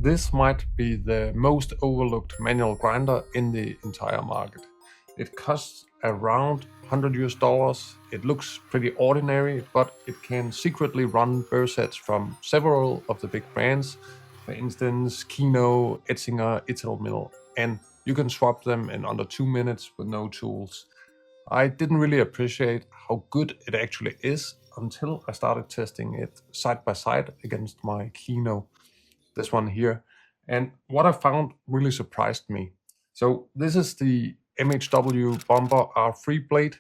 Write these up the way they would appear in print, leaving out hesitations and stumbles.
This might be the most overlooked manual grinder in the entire market. It costs around $100. It looks pretty ordinary, but it can secretly run burr sets from several of the big brands, for instance Kinu, Etzinger, Italmill, and you can swap them in under 2 minutes with no tools. I didn't really appreciate how good it actually is until I started testing it side by side against my Kinu, this one here. And what I found really surprised me. So this is the MHW-3Bomber R3 Blade,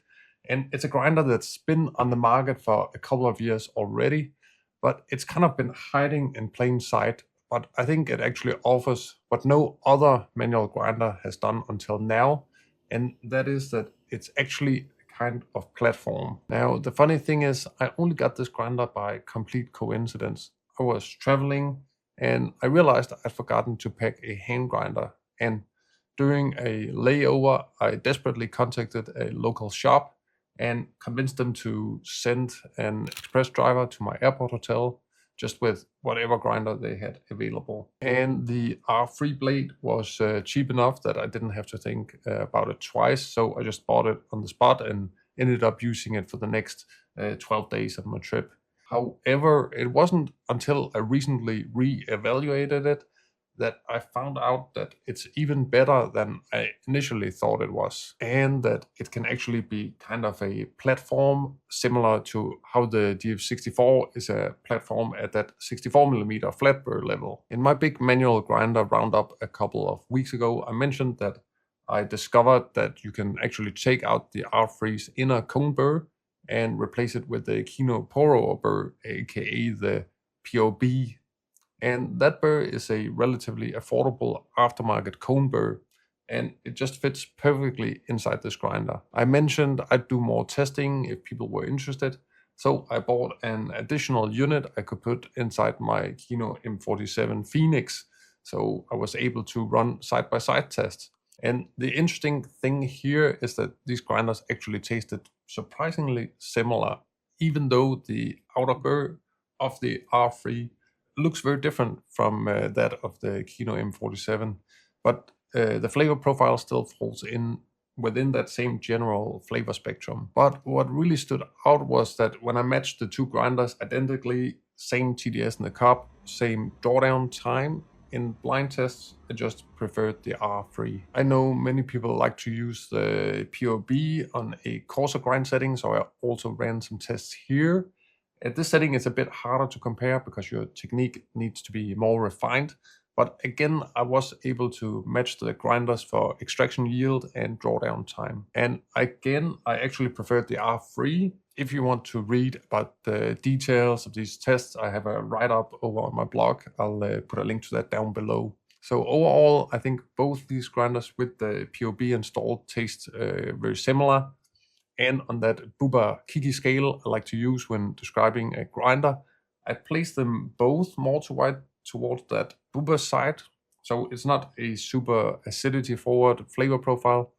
and it's a grinder that's been on the market for a couple of years already, but it's kind of been hiding in plain sight. But I think it actually offers what no other manual grinder has done until now, and that is that it's actually a kind of platform. Now, the funny thing is, I only got this grinder by complete coincidence. I was traveling and I realized I'd forgotten to pack a hand grinder. And during a layover, I desperately contacted a local shop and convinced them to send an express driver to my airport hotel just with whatever grinder they had available. And the R3 Blade was cheap enough that I didn't have to think about it twice, so I just bought it on the spot and ended up using it for the next 12 days of my trip. However, it wasn't until I recently re-evaluated it that I found out that it's even better than I initially thought it was, and that it can actually be kind of a platform similar to how the DF64 is a platform at that 64mm flat burr level. In my big manual grinder roundup a couple of weeks ago, I mentioned that I discovered that you can actually take out the R3's inner cone burr and replace it with the Kinu POB burr, aka the POB. And that burr is a relatively affordable aftermarket cone burr, and it just fits perfectly inside this grinder. I mentioned I'd do more testing if people were interested, so I bought an additional unit I could put inside my Kinu M47 Phoenix, so I was able to run side-by-side tests. And the interesting thing here is that these grinders actually tasted surprisingly similar, even though the outer burr of the R3 looks very different from that of the Kinu M47, but the flavor profile still falls in within that same general flavor spectrum. But what really stood out was that when I matched the two grinders identically, same TDS in the cup, same drawdown time, in blind tests, I just preferred the R3. I know many people like to use the POB on a coarser grind setting, so I also ran some tests here. At this setting, it's a bit harder to compare because your technique needs to be more refined. But again, I was able to match the grinders for extraction yield and drawdown time. And again, I actually preferred the R3. If you want to read about the details of these tests, I have a write-up over on my blog. I'll put a link to that down below. So overall, I think both these grinders with the POB installed taste very similar. And on that Buba Kiki scale I like to use when describing a grinder, I place them both more towards that Buba side. So it's not a super acidity forward flavor profile,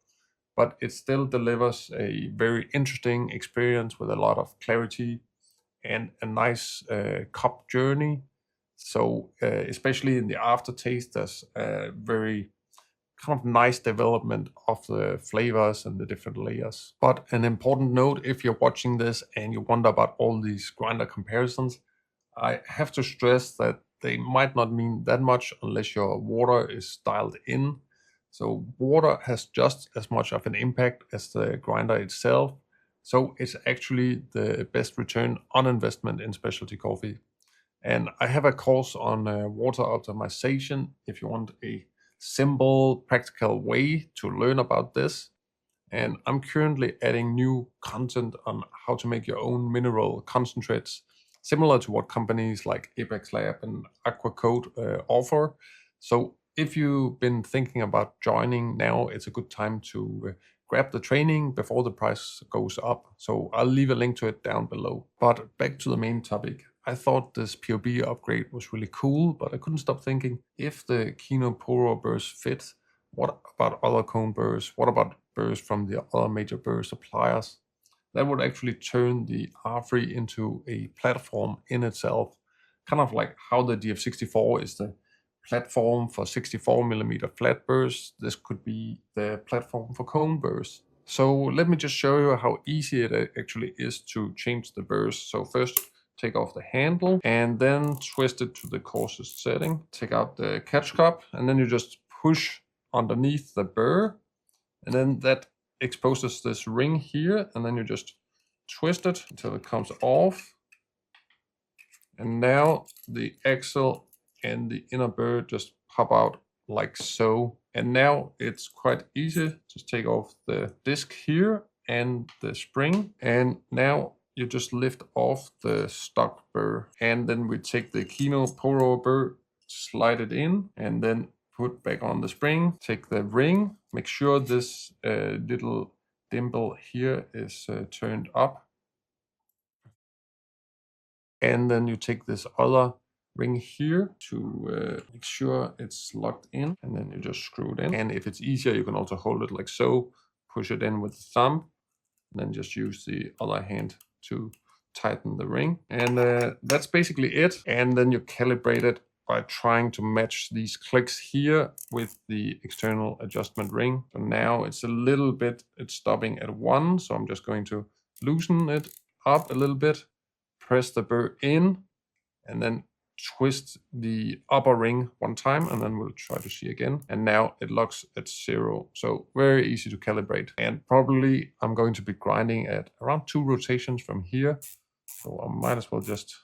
but it still delivers a very interesting experience with a lot of clarity and a nice cup journey. So especially in the aftertaste, there's a very kind of nice development of the flavors and the different layers. But an important note, if you're watching this and you wonder about all these grinder comparisons, I have to stress that they might not mean that much unless your water is dialed in. So water has just as much of an impact as the grinder itself. So it's actually the best return on investment in specialty coffee. And I have a course on water optimization if you want a simple, practical way to learn about this. And I'm currently adding new content on how to make your own mineral concentrates, similar to what companies like Apex Lab and Aquacode offer. So if you've been thinking about joining now, it's a good time to grab the training before the price goes up. So I'll leave a link to it down below. But back to the main topic. I thought this POB upgrade was really cool, but I couldn't stop thinking, if the Kinu POB burrs fit, what about other cone burrs? What about burrs from the other major burr suppliers? That would actually turn the R3 into a platform in itself, kind of like how the DF64 is the platform for 64mm flat burrs. This could be the platform for cone burrs. So let me just show you how easy it actually is to change the burrs. So first, take off the handle and then twist it to the coarsest setting. Take out the catch cup and then you just push underneath the burr, and then that exposes this ring here, and then you just twist it until it comes off. And now the axle and the inner burr just pop out like so. And now it's quite easy. Just take off the disc here and the spring. And now you just lift off the stock burr. And then we take the Kinu POB burr, slide it in, and then put back on the spring. Take the ring. Make sure this little dimple here is turned up. And then you take this other ring here to make sure it's locked in, and then you just screw it in. And if it's easier, you can also hold it like so, push it in with the thumb, and then just use the other hand to tighten the ring. And that's basically it. And then you calibrate it by trying to match these clicks here with the external adjustment ring. So now it's a little bit, it's stopping at 1, so I'm just going to loosen it up a little bit, press the burr in, and then twist the upper ring one time, and then we'll try to see again. And now it locks at 0. So very easy to calibrate. And probably I'm going to be grinding at around 2 rotations from here. So I might as well just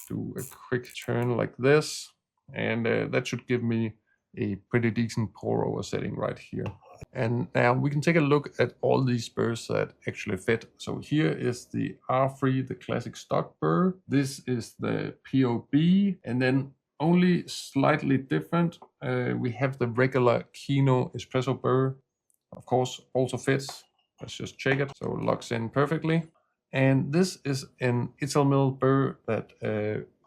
do a quick turn like this. And that should give me a pretty decent pour over setting right here. And now we can take a look at all these burrs that actually fit. So here is the R3, the classic stock burr. This is the POB, and then only slightly different, we have the regular Kinu espresso burr. Of course, also fits. Let's just check it. So it locks in perfectly. And this is an Italmill burr that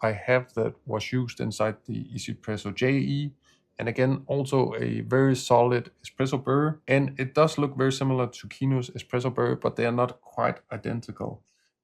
I have that was used inside the espresso JE. And again, also a very solid espresso burr. And it does look very similar to Kinu's espresso burr, but they are not quite identical.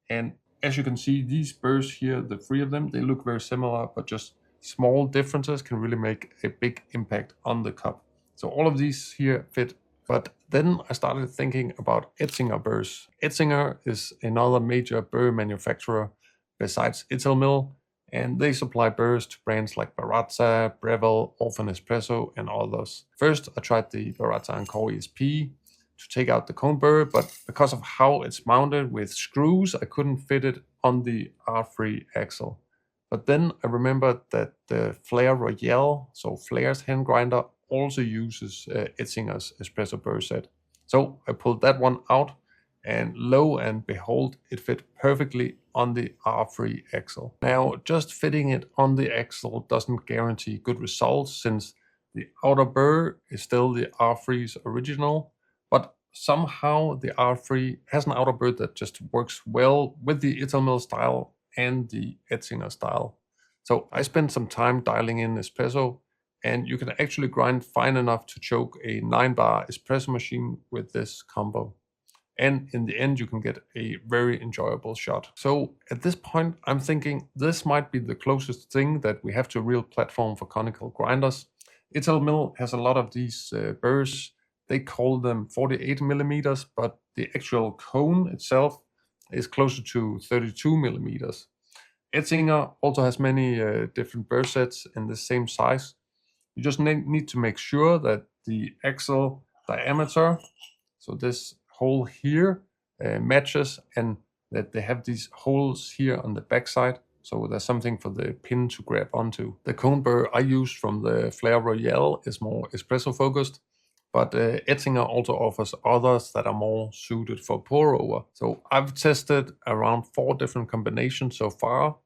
And as you can see, these burrs here, the 3 of them, they look very similar, but just small differences can really make a big impact on the cup. So all of these here fit. But then I started thinking about Etzinger burrs. Etzinger is another major burr manufacturer besides Italmill, and they supply burrs to brands like Baratza, Breville, Orphan Espresso, and others. First, I tried the Baratza & Co ESP to take out the cone burr, but because of how it's mounted with screws, I couldn't fit it on the R3 axle. But then I remembered that the Flair Royale, so Flair's hand grinder, also uses Etzinger's espresso burr set. So I pulled that one out, and lo and behold, it fit perfectly on the R3 axle. Now, just fitting it on the axle doesn't guarantee good results, since the outer burr is still the R3's original, but somehow the R3 has an outer burr that just works well with the Italmill style and the Etzinger style. So I spent some time dialing in espresso, and you can actually grind fine enough to choke a 9-bar espresso machine with this combo. And in the end, you can get a very enjoyable shot. So at this point, I'm thinking this might be the closest thing that we have to a real platform for conical grinders. Italmill has a lot of these burrs. They call them 48mm, but the actual cone itself is closer to 32mm. Etzinger also has many different burr sets in the same size. You just need to make sure that the axle diameter, so this hole here, matches, and that they have these holes here on the backside, so there's something for the pin to grab onto. The cone burr I used from the Flair Royale is more espresso focused, but Etzinger also offers others that are more suited for pour over. So I've tested around 4 different combinations so far,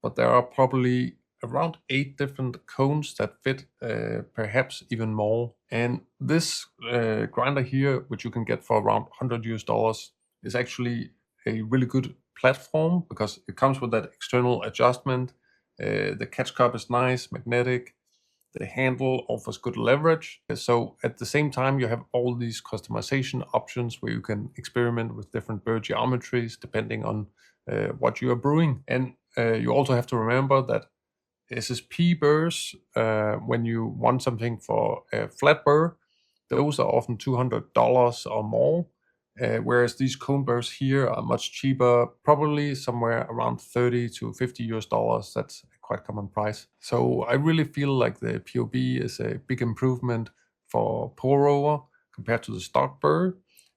but there are probably around 8 different cones that fit, perhaps even more. And this grinder here, which you can get for around $100 is actually a really good platform because it comes with that external adjustment. The catch cup is nice, magnetic. The handle offers good leverage. So at the same time, you have all these customization options where you can experiment with different burr geometries depending on what you are brewing. And you also have to remember that SSP burrs, when you want something for a flat burr, those are often $200 or more, whereas these cone burrs here are much cheaper, probably somewhere around $30 to $50. That's a quite common price. So I really feel like the POB is a big improvement for pour over compared to the stock burr.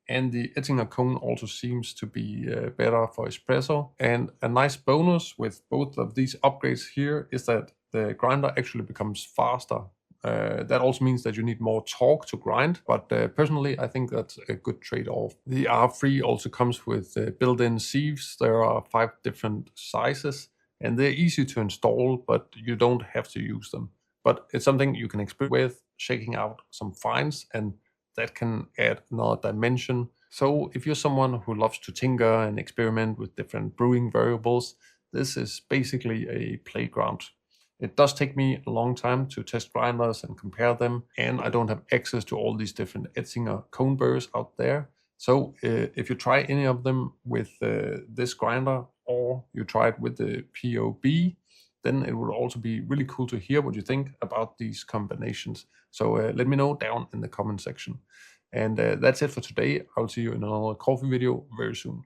And the Etzinger cone also seems to be better for espresso. And a nice bonus with both of these upgrades here is that the grinder actually becomes faster. That also means that you need more torque to grind, but personally I think that's a good trade-off. The R3 also comes with built-in sieves. There are 5 different sizes, and they're easy to install, but you don't have to use them. But it's something you can experiment with, shaking out some fines, and that can add another dimension. So if you're someone who loves to tinker and experiment with different brewing variables, this is basically a playground. It does take me a long time to test grinders and compare them, and I don't have access to all these different Etzinger cone burrs out there. So if you try any of them with this grinder, or you try it with the POB, then it would also be really cool to hear what you think about these combinations. So let me know down in the comment section. And that's it for today. I'll see you in another coffee video very soon.